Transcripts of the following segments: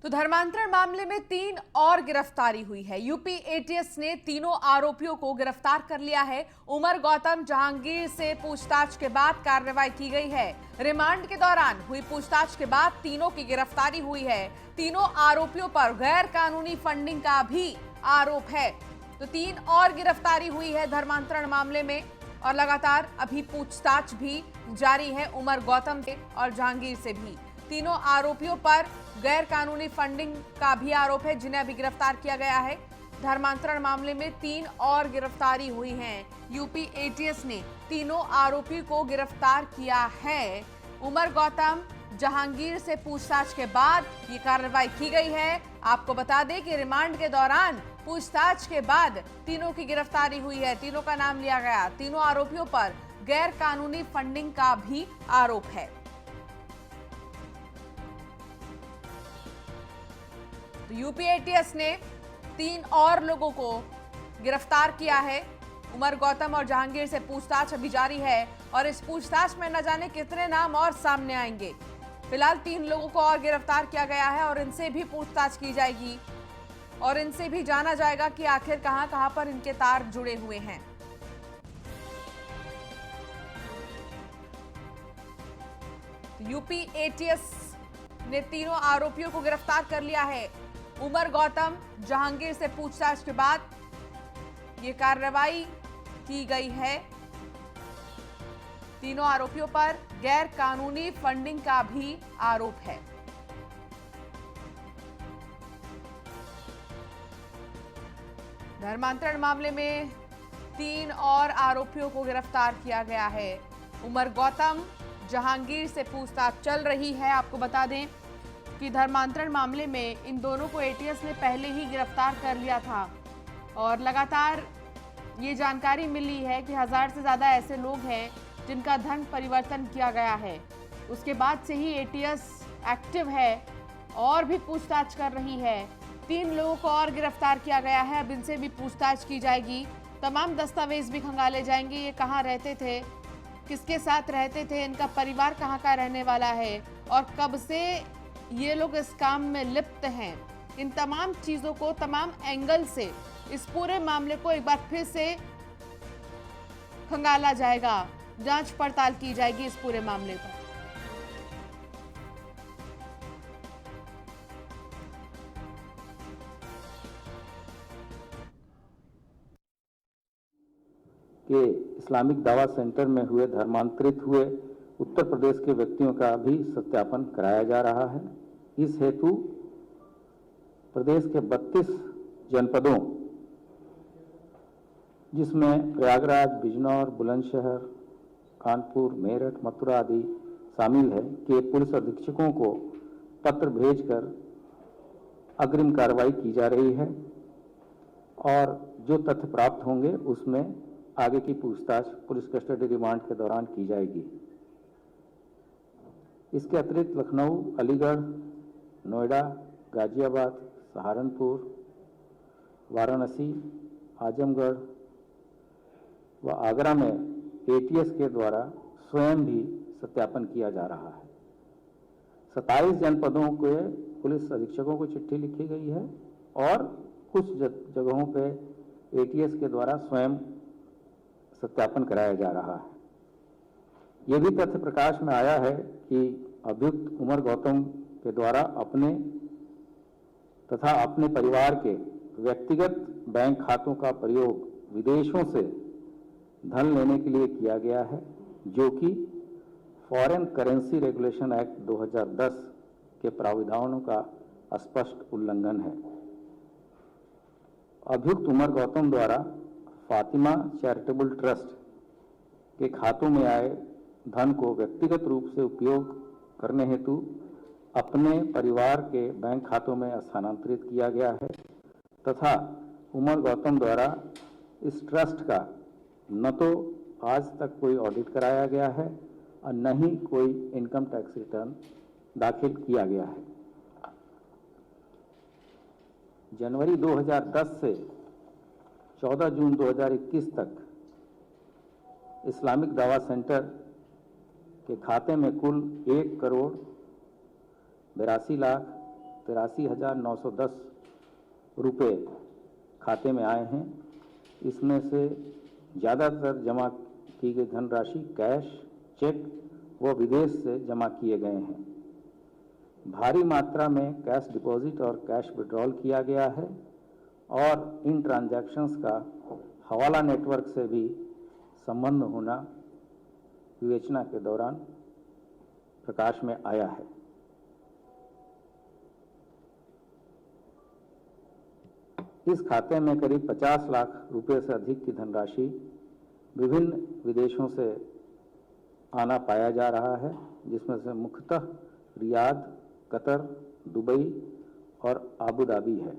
तो धर्मांतरण मामले में 3 और गिरफ्तारी हुई है। यूपी एटीएस ने तीनों आरोपियों को गिरफ्तार कर लिया है। उमर गौतम जहांगीर से पूछताछ के बाद कार्रवाई की गई है। रिमांड के दौरान हुई पूछताछ के बाद तीनों की गिरफ्तारी हुई है। तीनों आरोपियों पर गैर कानूनी फंडिंग का भी आरोप है। तो 3 और गिरफ्तारी हुई है धर्मांतरण मामले में और लगातार अभी पूछताछ भी जारी है उमर गौतम से और जहांगीर से भी। तीनों आरोपियों पर गैर कानूनी फंडिंग का भी आरोप है, जिन्हें अभी गिरफ्तार किया गया है। धर्मांतरण मामले में 3 और गिरफ्तारी हुई है। यूपी एटीएस ने तीनों आरोपी को गिरफ्तार किया है। उमर गौतम जहांगीर से पूछताछ के बाद ये कार्रवाई की गई है। आपको बता दें कि रिमांड के दौरान पूछताछ के बाद तीनों की गिरफ्तारी हुई है। तीनों का नाम लिया गया। तीनों आरोपियों पर गैर कानूनी फंडिंग का भी आरोप है। तो यूपी एटीएस ने 3 और लोगों को गिरफ्तार किया है। उमर गौतम और जहांगीर से पूछताछ अभी जारी है और इस पूछताछ में न जाने कितने नाम और सामने आएंगे। फिलहाल 3 लोगों को और गिरफ्तार किया गया है और इनसे भी पूछताछ की जाएगी और इनसे भी जाना जाएगा कि आखिर कहां-कहां पर इनके तार जुड़े हुए हैं। यूपी एटीएस ने तीनों आरोपियों को गिरफ्तार कर लिया है। उमर गौतम जहांगीर से पूछताछ के बाद ये कार्रवाई की गई है। तीनों आरोपियों पर गैर कानूनी फंडिंग का भी आरोप है। धर्मांतरण मामले में 3 और आरोपियों को गिरफ्तार किया गया है। उमर गौतम जहांगीर से पूछताछ चल रही है। आपको बता दें कि धर्मांतरण मामले में इन दोनों को एटीएस ने पहले ही गिरफ्तार कर लिया था और लगातार ये जानकारी मिली है कि 1000 से ज़्यादा ऐसे लोग हैं जिनका धन परिवर्तन किया गया है। उसके बाद से ही एटीएस एक्टिव है और भी पूछताछ कर रही है। 3 लोगों को और गिरफ्तार किया गया है। अब इनसे भी पूछताछ की जाएगी। तमाम दस्तावेज भी खंगाले जाएंगे। ये कहाँ रहते थे, किसके साथ रहते थे, इनका परिवार कहाँ का रहने वाला है और कब से ये लोग इस काम में लिप्त हैं। इन तमाम चीज़ों को तमाम एंगल से इस पूरे मामले को एक बार फिर से खंगाला जाएगा, जांच पड़ताल की जाएगी इस पूरे मामले पर। के इस्लामिक दावा सेंटर में हुए धर्मांतरित हुए उत्तर प्रदेश के व्यक्तियों का भी सत्यापन कराया जा रहा है। इस हेतु प्रदेश के 32 जनपदों, जिसमें प्रयागराज, बिजनौर, बुलंदशहर, कानपुर, मेरठ, मथुरा आदि शामिल है, के पुलिस अधीक्षकों को पत्र भेजकर अग्रिम कार्रवाई की जा रही है और जो तथ्य प्राप्त होंगे उसमें आगे की पूछताछ पुलिस कस्टडी रिमांड के दौरान की जाएगी। इसके अतिरिक्त लखनऊ, अलीगढ़, नोएडा, गाजियाबाद, सहारनपुर, वाराणसी, आजमगढ़ व आगरा में एटीएस के द्वारा स्वयं भी सत्यापन किया जा रहा है। 27 जनपदों के पुलिस अधीक्षकों को चिट्ठी लिखी गई है और कुछ जगहों पे एटीएस के द्वारा स्वयं सत्यापन कराया जा रहा है। ये भी तथ्य प्रकाश में आया है कि अभियुक्त उमर गौतम के द्वारा अपने तथा अपने परिवार के व्यक्तिगत बैंक खातों का प्रयोग विदेशों से धन लेने के लिए किया गया है, जो कि फॉरेन करेंसी रेगुलेशन एक्ट 2010 के प्राविधानों का स्पष्ट उल्लंघन है। अभियुक्त उमर गौतम द्वारा फातिमा चैरिटेबल ट्रस्ट के खातों में आए धन को व्यक्तिगत रूप से उपयोग करने हेतु अपने परिवार के बैंक खातों में स्थानांतरित किया गया है तथा उमर गौतम द्वारा इस ट्रस्ट का न तो आज तक कोई ऑडिट कराया गया है और न ही कोई इनकम टैक्स रिटर्न दाखिल किया गया है। जनवरी 2010 से 14 जून 2021 तक इस्लामिक दावा सेंटर के खाते में कुल 1,82,82,00,000 83,910 रुपये खाते में आए हैं। इसमें से ज़्यादातर जमा की गई धनराशि कैश, चेक व विदेश से जमा किए गए हैं। भारी मात्रा में कैश डिपॉजिट और कैश विड्रॉल किया गया है और इन ट्रांजैक्शंस का हवाला नेटवर्क से भी संबंध होना विवेचना के दौरान प्रकाश में आया है। इस खाते में करीब 50 लाख रुपए से अधिक की धनराशि विभिन्न विदेशों से आना पाया जा रहा है, जिसमें से मुख्यतः रियाद, कतर, दुबई और आबू धाबी है।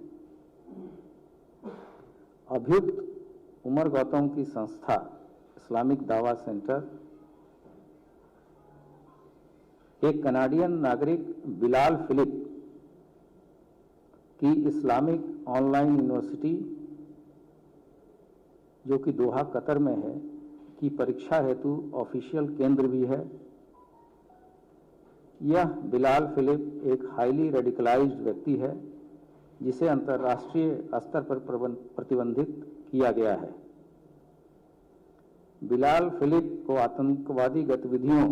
अभियुक्त उमर गौतम की संस्था इस्लामिक दावा सेंटर एक कनाडियन नागरिक बिलाल फिलिप की इस्लामिक ऑनलाइन यूनिवर्सिटी, जो कि दोहा कतर में है, की परीक्षा हेतु ऑफिशियल केंद्र भी है। यह बिलाल फिलिप एक हाईली रेडिकलाइज्ड व्यक्ति है जिसे अंतर्राष्ट्रीय स्तर पर प्रतिबंधित किया गया है। बिलाल फिलिप को आतंकवादी गतिविधियों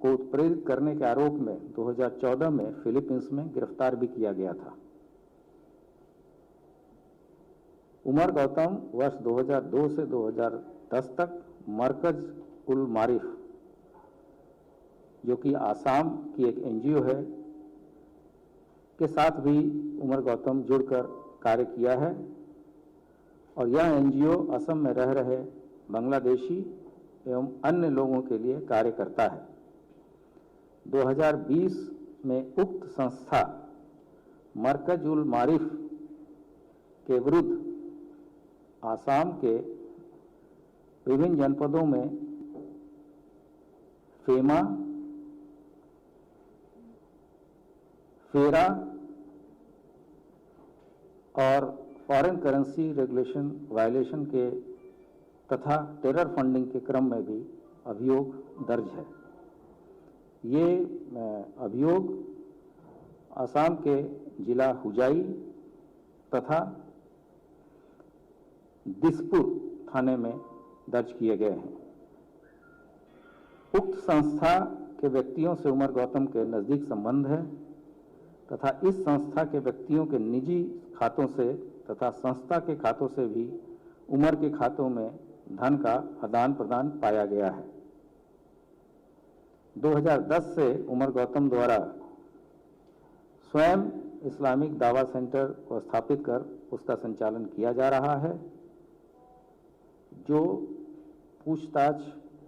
को उत्प्रेरित करने के आरोप में 2014 में फिलीपींस में गिरफ्तार भी किया गया था। उमर गौतम वर्ष 2002 से 2010 तक मरकज उल मारिफ, जो कि आसाम की एक एनजीओ है, के साथ भी उमर गौतम जुड़कर कार्य किया है और यह एनजीओ असम में रह रहे बांग्लादेशी एवं अन्य लोगों के लिए कार्य करता है। 2020 में उक्त संस्था मरकज उल मारिफ के विरुद्ध आसाम के विभिन्न जनपदों में फेमा, फेरा और फॉरेन करेंसी रेगुलेशन वायलेशन के तथा टेरर फंडिंग के क्रम में भी अभियोग दर्ज है। ये अभियोग असम के जिला हुजाई तथा दिसपुर थाने में दर्ज किए गए हैं। उक्त संस्था के व्यक्तियों से उमर गौतम के नज़दीक संबंध है तथा इस संस्था के व्यक्तियों के निजी खातों से तथा संस्था के खातों से भी उमर के खातों में धन का आदान प्रदान पाया गया है। 2010 से उमर गौतम द्वारा स्वयं इस्लामिक दावा सेंटर को स्थापित कर उसका संचालन किया जा रहा है। जो पूछताछ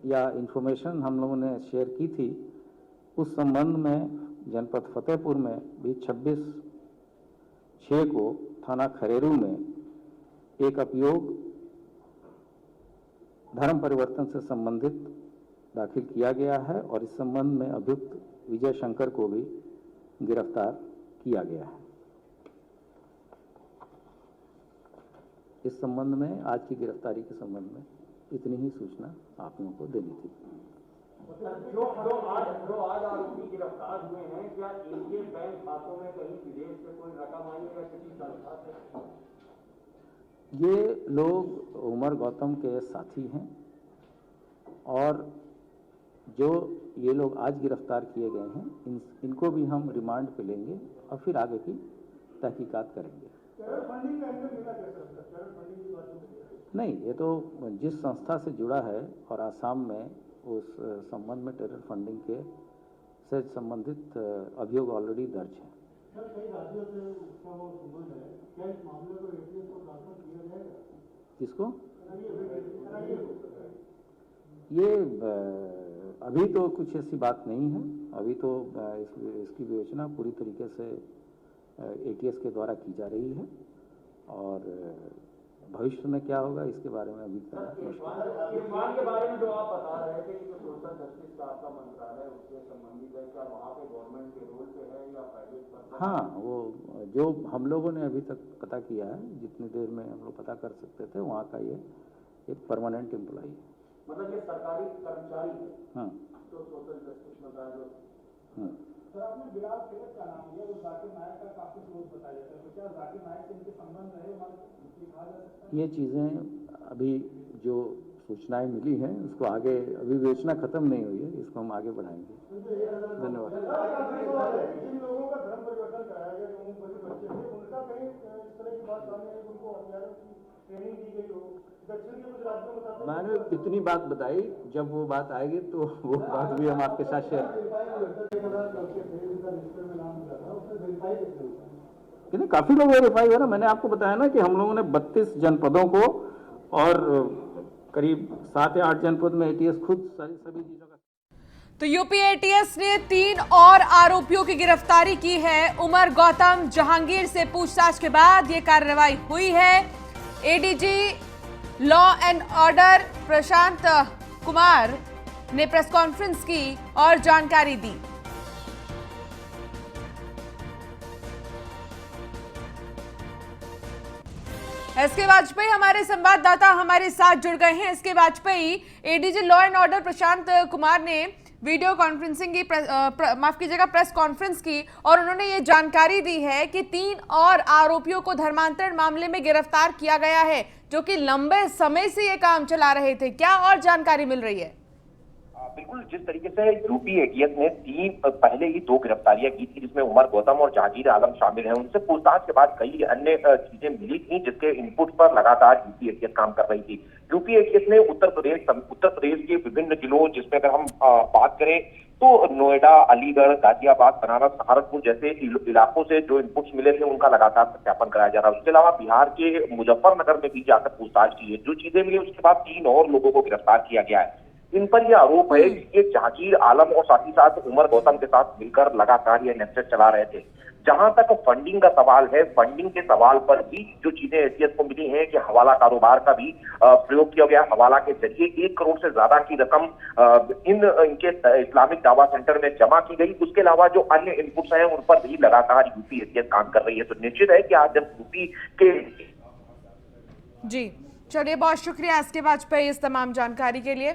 या इंफॉर्मेशन हम लोगों ने शेयर की थी, उस संबंध में जनपद फतेहपुर में भी 26/6 को थाना खरेरू में एक अभियोग धर्म परिवर्तन से संबंधित दाखिल किया गया है और इस संबंध में अभियुक्त विजय शंकर को भी गिरफ्तार किया गया है। इस संबंध में आज की गिरफ्तारी के संबंध में इतनी ही सूचना आप लोगों को देनी थी। जो आज आरोपी गिरफ्तार हुए हैं, क्या इनके बैंक खातों में कहीं विदेश से कोई रकम आई है या किसी संस्था से? ये लोग उमर गौतम के साथी हैं और जो ये लोग आज गिरफ्तार किए गए हैं, इनको भी हम रिमांड पे लेंगे और फिर आगे की तहकीकात करेंगे। नहीं, ये तो जिस संस्था से जुड़ा है और आसाम में उस संबंध में टेरर फंडिंग के से संबंधित अभियोग ऑलरेडी दर्ज है। किसको? ये अभी तो कुछ ऐसी बात नहीं है। अभी तो इसकी विवेचना पूरी तरीके से एटीएस के द्वारा की जा रही है और भविष्य में क्या होगा इसके बारे में अभी इरफान के बारे में जो आप बता रहे थे कि जो सोशल जस्टिस का आपका मंत्रालय उससे संबंधित है, क्या वहाँ पे गवर्नमेंट के रोल पे है या प्राइवेट पर? हाँ, वो जो हम लोगों ने अभी तक पता किया है, जितनी देर में हम लोग पता कर सकते थे, वहाँ का ये एक परमानेंट एम्प्लॉई है। मतलब ये सरकारी कर्मचारी है? हाँ। तो सोशल जस्टिस मंत्रालय सर आपने बिलाल तिलक का नाम लिया, वो जाकिर नायक का काफी क्लोज बताया जाता है, तो क्या जाकिर नायक से इनके संबंध रहे कहा जा सकता है? ये चीज़ें अभी जो सूचनाएं मिली हैं उसको आगे, अभी विवेचना खत्म नहीं हुई है, इसको हम आगे बढ़ाएंगे। धन्यवाद। जिन लोगों का धर्म परिवर्तन कराया गया, जो बच्चे थे, उनका कहीं इस तरह की बात सामने आई, उनको हथियारों की ट्रेनिंग दी गई हो। दक्षिण के कुछ राज्यों में बताते मैंने इतनी बात बताई, जब वो बात आएगी तो वो बात भी हम आपके साथ शेयर करेंगे। काफी लोग वेरीफाई हो रहा है। मैंने आपको बताया ना कि हम लोगों ने 32 जनपदों को और करीब 7 या 8 जनपद में एटीएस खुद सभी चीजों का। तो यूपी एटीएस ने 3 और आरोपियों की गिरफ्तारी की है। उमर गौतम जहांगीर से पूछताछ के बाद यह कार्रवाई हुई है। ADG law and order Prashant Kumar ने प्रेस कॉन्फ्रेंस की और जानकारी दी। एसके वाजपेयी हमारे संवाददाता हमारे साथ जुड़ गए हैं। SK Vajpayee, ADG law and order Prashant Kumar ने वीडियो कॉन्फ्रेंसिंग की माफ कीजिएगा प्रेस कॉन्फ्रेंस की और उन्होंने ये जानकारी दी है कि 3 और आरोपियों को धर्मांतरण मामले में गिरफ्तार किया गया है, जो कि लंबे समय से ये काम चला रहे थे। क्या और जानकारी मिल रही है? बिल्कुल, जिस तरीके से यूपी एटीएस ने पहले ही 2 गिरफ्तारियां की थी, जिसमें उमर गौतम और जहांगीर आलम शामिल हैं, उनसे पूछताछ के बाद कई अन्य चीजें मिली थी जिसके इनपुट पर लगातार यूपी एटीएस काम कर रही थी। यूपी एटीएस ने उत्तर प्रदेश के विभिन्न जिलों, जिसमें अगर हम बात करें तो नोएडा, अलीगढ़, गाजियाबाद, बनारस, सहारनपुर जैसे इलाकों से जो इनपुट्स मिले थे उनका लगातार सत्यापन कराया जा रहा है। उसके अलावा बिहार के मुजफ्फरनगर में भी जाकर पूछताछ की है। जो चीजें मिली उसके बाद 3 और लोगों को गिरफ्तार किया गया है। इन पर यह आरोप है कि ये जहांगीर आलम और साथ ही साथ उमर गौतम के साथ मिलकर लगातार ये नेटवर्क चला रहे थे। जहां तक फंडिंग का सवाल है, फंडिंग के सवाल पर भी जो चीजें एटीएस को मिली हैं कि हवाला कारोबार का भी प्रयोग किया गया। हवाला के जरिए 1 करोड़ से ज्यादा की रकम इनके इस्लामिक दावा सेंटर में जमा की गई। उसके अलावा जो अन्य इनपुट्स हैं उन पर भी लगातार यूपी एटीएस काम कर रही है। तो निश्चित है कि आज जब यूपी के जी चलिए, बहुत शुक्रिया एसके वाजपेयी इस तमाम जानकारी के लिए।